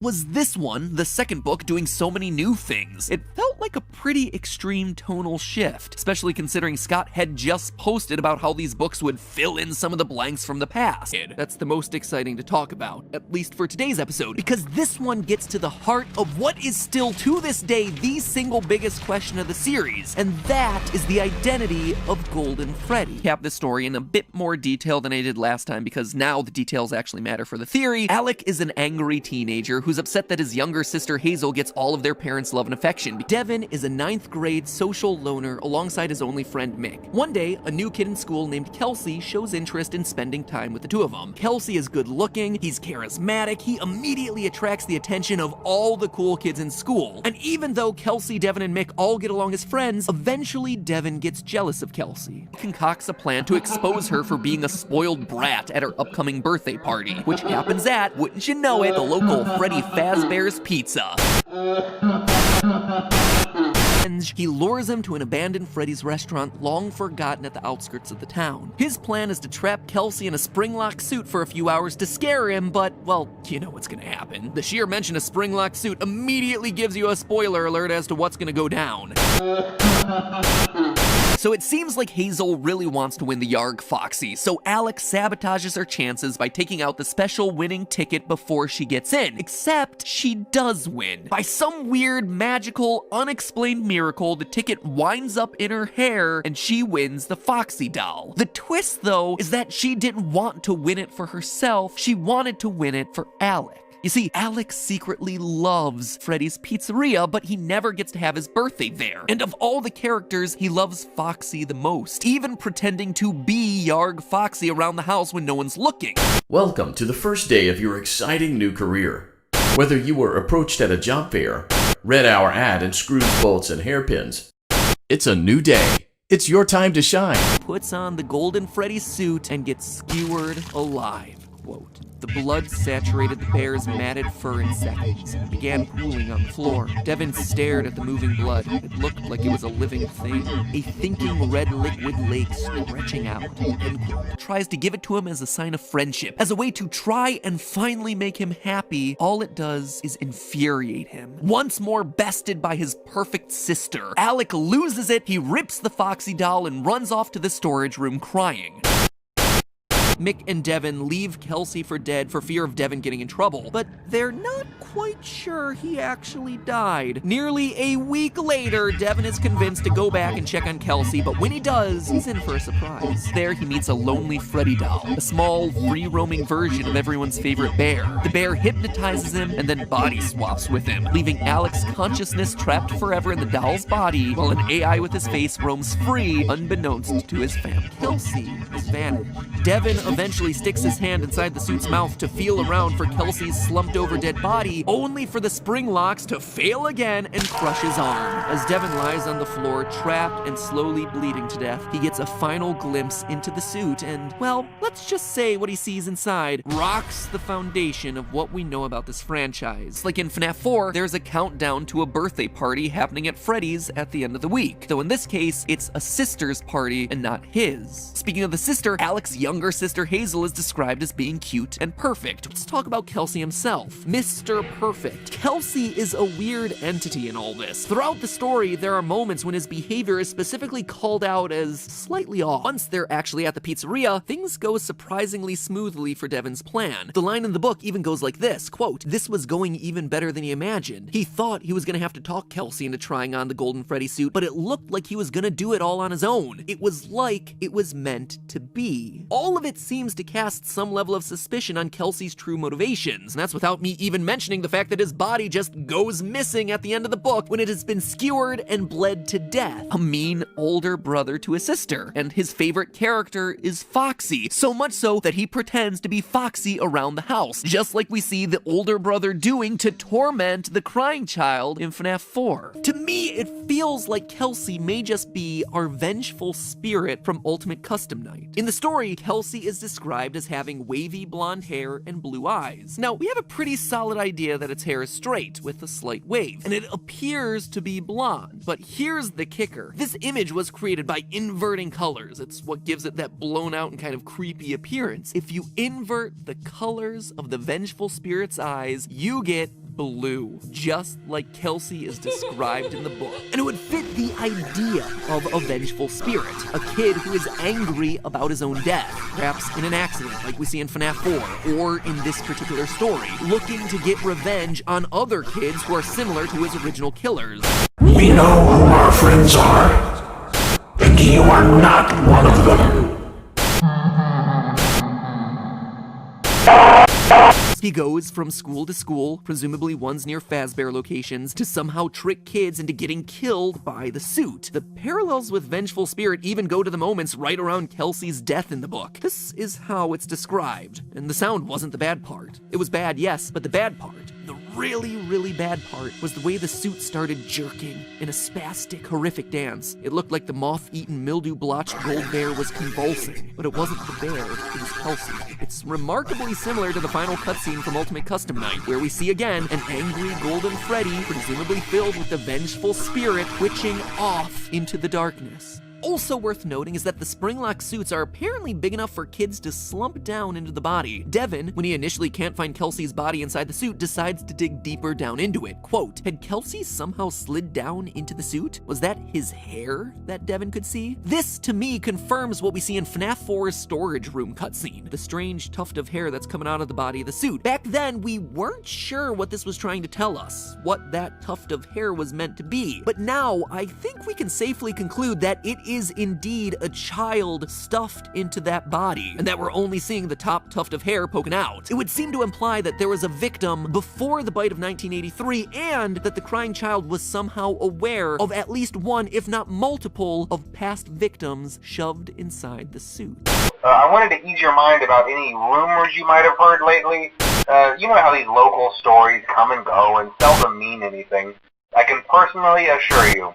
was this one, the second book, doing so many new things? It felt like a pretty extreme tonal shift, especially considering Scott had just posted about how these books would fill in some of the blanks from the past. That's the most exciting to talk about, at least for today's episode, because this one gets to the heart of what is still to this day the single biggest question of the series, and that is the identity of Golden Freddy. Cap this story in a bit more detail than I did last time, because now the details actually matter for the theory. Alec is an angry teenager who's upset that his younger sister Hazel gets all of their parents' love and affection. Devin is a 9th grade social loner alongside his only friend Mick. One day, a new kid in school named Kelsey shows interest in spending time with the two of them. Kelsey is good looking, he's charismatic, he immediately attracts the attention of all the cool kids in school. And even though Kelsey, Devin, and Mick all get along as friends, eventually Devin gets jealous of Kelsey. He concocts a plan to expose her for being a spoiled brat at her upcoming birthday party, which happens at, wouldn't you know it, the local Freddy Fazbear's Pizza. He lures him to an abandoned Freddy's restaurant long forgotten at the outskirts of the town. His plan is to trap Kelsey in a spring-lock suit for a few hours to scare him, but, well, you know what's gonna happen. The sheer mention of spring-lock suit immediately gives you a spoiler alert as to what's gonna go down. So it seems like Hazel really wants to win the Yarg Foxy, so Alex sabotages her chances by taking out the special winning ticket before she gets in. Except she does win. By some weird, magical, unexplained miracle, the ticket winds up in her hair and she wins the Foxy doll. The twist, though, is that she didn't want to win it for herself, she wanted to win it for Alec. You see, Alex secretly loves Freddy's Pizzeria, but he never gets to have his birthday there. And of all the characters, he loves Foxy the most, even pretending to be Yarg Foxy around the house when no one's looking. Welcome to the first day of your exciting new career. Whether you were approached at a job fair, read our ad and screwed bolts and hairpins, it's a new day. It's your time to shine. Puts on the Golden Freddy suit and gets skewered alive. Quote. The blood saturated the bear's matted fur in seconds and began pooling on the floor. Devin stared at the moving blood. It looked like it was a living thing. A thinking red liquid lake stretching out. End quote. Tries to give it to him as a sign of friendship, as a way to try and finally make him happy. All it does is infuriate him. Once more bested by his perfect sister, Alec loses it, he rips the Foxy doll and runs off to the storage room crying. Mick and Devin leave Kelsey for dead for fear of Devin getting in trouble, but they're not quite sure he actually died. Nearly a week later, Devin is convinced to go back and check on Kelsey, but when he does, he's in for a surprise. There, he meets a lonely Freddy doll, a small, free-roaming version of everyone's favorite bear. The bear hypnotizes him and then body swaps with him, leaving Alex's consciousness trapped forever in the doll's body, while an AI with his face roams free, unbeknownst to his family. Kelsey has vanished. Devin eventually sticks his hand inside the suit's mouth to feel around for Kelsey's slumped-over dead body, only for the spring locks to fail again and crush his arm. As Devin lies on the floor, trapped and slowly bleeding to death, he gets a final glimpse into the suit and, well, let's just say what he sees inside rocks the foundation of what we know about this franchise. Like in FNAF 4, there's a countdown to a birthday party happening at Freddy's at the end of the week, though in this case, it's a sister's party and not his. Speaking of the sister, Alex's younger sister Hazel is described as being cute and perfect. Let's talk about Kelsey himself. Mr. Perfect. Kelsey is a weird entity in all this. Throughout the story, there are moments when his behavior is specifically called out as slightly off. Once they're actually at the pizzeria, things go surprisingly smoothly for Devin's plan. The line in the book even goes like this, quote, "This was going even better than he imagined. He thought he was gonna have to talk Kelsey into trying on the Golden Freddy suit, but it looked like he was gonna do it all on his own. It was like it was meant to be." All of it seems to cast some level of suspicion on Kelsey's true motivations, and that's without me even mentioning the fact that his body just goes missing at the end of the book when it has been skewered and bled to death. A mean older brother to his sister, and his favorite character is Foxy, so much so that he pretends to be Foxy around the house, just like we see the older brother doing to torment the crying child in FNAF 4. To me, it feels like Kelsey may just be our vengeful spirit from Ultimate Custom Night. In the story, Kelsey is is described as having wavy blonde hair and blue eyes. Now, we have a pretty solid idea that its hair is straight, with a slight wave, and it appears to be blonde. But here's the kicker. This image was created by inverting colors. It's what gives it that blown out and kind of creepy appearance. If you invert the colors of the vengeful spirit's eyes, you get blue, just like Kelsey is described in the book. And it would fit the idea of a vengeful spirit, a kid who is angry about his own death, perhaps in an accident like we see in FNAF 4, or in this particular story, looking to get revenge on other kids who are similar to his original killers. We know who our friends are, and you are not one of them. He goes from school to school, presumably ones near Fazbear locations, to somehow trick kids into getting killed by the suit. The parallels with Vengeful Spirit even go to the moments right around Kelsey's death in the book. This is how it's described, and the sound wasn't the bad part. It was bad, yes, but the bad part, the really, really bad part, was the way the suit started jerking in a spastic, horrific dance. It looked like the moth-eaten, mildew-blotched gold bear was convulsing, but it wasn't the bear, it was Kelsey. It's remarkably similar to the final cutscene from Ultimate Custom Night, where we see again an angry Golden Freddy, presumably filled with the vengeful spirit, twitching off into the darkness. Also worth noting is that the spring-lock suits are apparently big enough for kids to slump down into the body. Devin, when he initially can't find Kelsey's body inside the suit, decides to dig deeper down into it. Quote, had Kelsey somehow slid down into the suit? Was that his hair that Devin could see? This, to me, confirms what we see in FNAF 4's storage room cutscene, the strange tuft of hair that's coming out of the body of the suit. Back then, we weren't sure what this was trying to tell us, what that tuft of hair was meant to be. But now, I think we can safely conclude that it is indeed a child stuffed into that body, and that we're only seeing the top tuft of hair poking out. It would seem to imply that there was a victim before the bite of 1983, and that the crying child was somehow aware of at least one, if not multiple, of past victims shoved inside the suit. I wanted to ease your mind about any rumors you might have heard lately. You know how these local stories come and go and seldom mean anything. I can personally assure you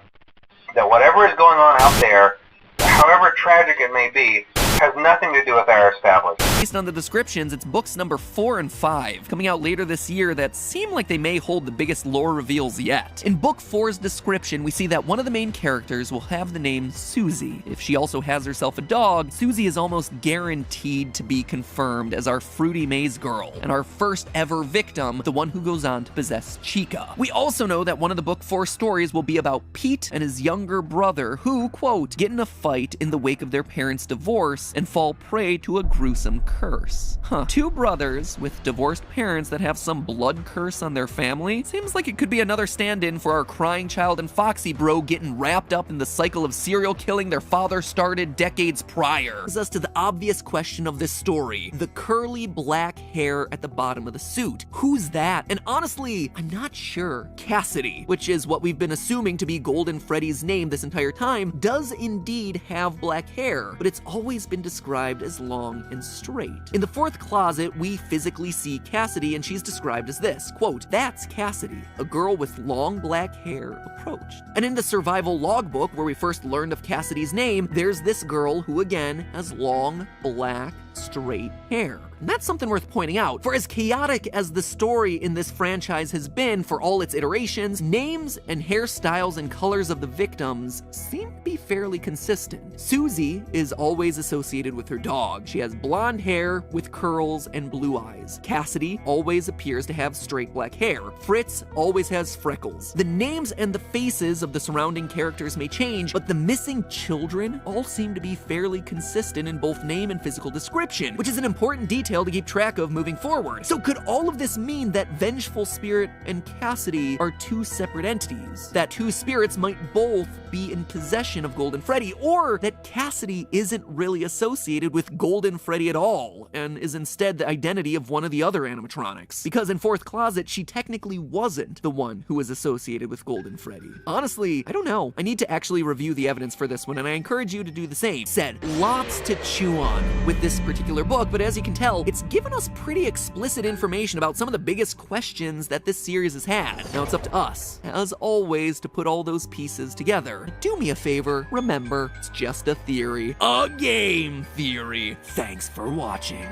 that whatever is going on out there, however tragic it may be, has nothing to do with our establishment. Based on the descriptions, it's books number 4 and 5, coming out later this year, that seem like they may hold the biggest lore reveals yet. In book 4's description, we see that one of the main characters will have the name Susie. If she also has herself a dog, Susie is almost guaranteed to be confirmed as our Fruity Maze girl, and our first ever victim, the one who goes on to possess Chica. We also know that one of the book 4 stories will be about Pete and his younger brother who, quote, get in a fight in the wake of their parents' divorce and fall prey to a gruesome curse. Two brothers with divorced parents that have some blood curse on their family? Seems like it could be another stand-in for our crying child and Foxy bro getting wrapped up in the cycle of serial killing their father started decades prior. Brings us to the obvious question of this story, the curly black hair at the bottom of the suit. Who's that? And honestly, I'm not sure. Cassidy, which is what we've been assuming to be Golden Freddy's name this entire time, does indeed have black hair, but it's always been described as long and straight. In the 4th closet, we physically see Cassidy, and she's described as this, quote, that's Cassidy, a girl with long black hair approached. And in the survival logbook, where we first learned of Cassidy's name, there's this girl who again has long, black, straight hair. And that's something worth pointing out, for as chaotic as the story in this franchise has been for all its iterations, names and hairstyles and colors of the victims seem to be fairly consistent. Susie is always associated with her dog. She has blonde hair with curls and blue eyes. Cassidy always appears to have straight black hair. Fritz always has freckles. The names and the faces of the surrounding characters may change, but the missing children all seem to be fairly consistent in both name and physical description, which is an important detail to keep track of moving forward. So could all of this mean that Vengeful Spirit and Cassidy are two separate entities? That two spirits might both be in possession of Golden Freddy, or that Cassidy isn't really associated with Golden Freddy at all, and is instead the identity of one of the other animatronics? Because in 4th Closet, she technically wasn't the one who was associated with Golden Freddy. Honestly, I don't know. I need to actually review the evidence for this one, and I encourage you to do the same. Said, lots to chew on with this particular particular book, but as you can tell, it's given us pretty explicit information about some of the biggest questions that this series has had. Now it's up to us, as always, to put all those pieces together. Do me a favor, remember, it's just a theory. A game theory. Thanks for watching.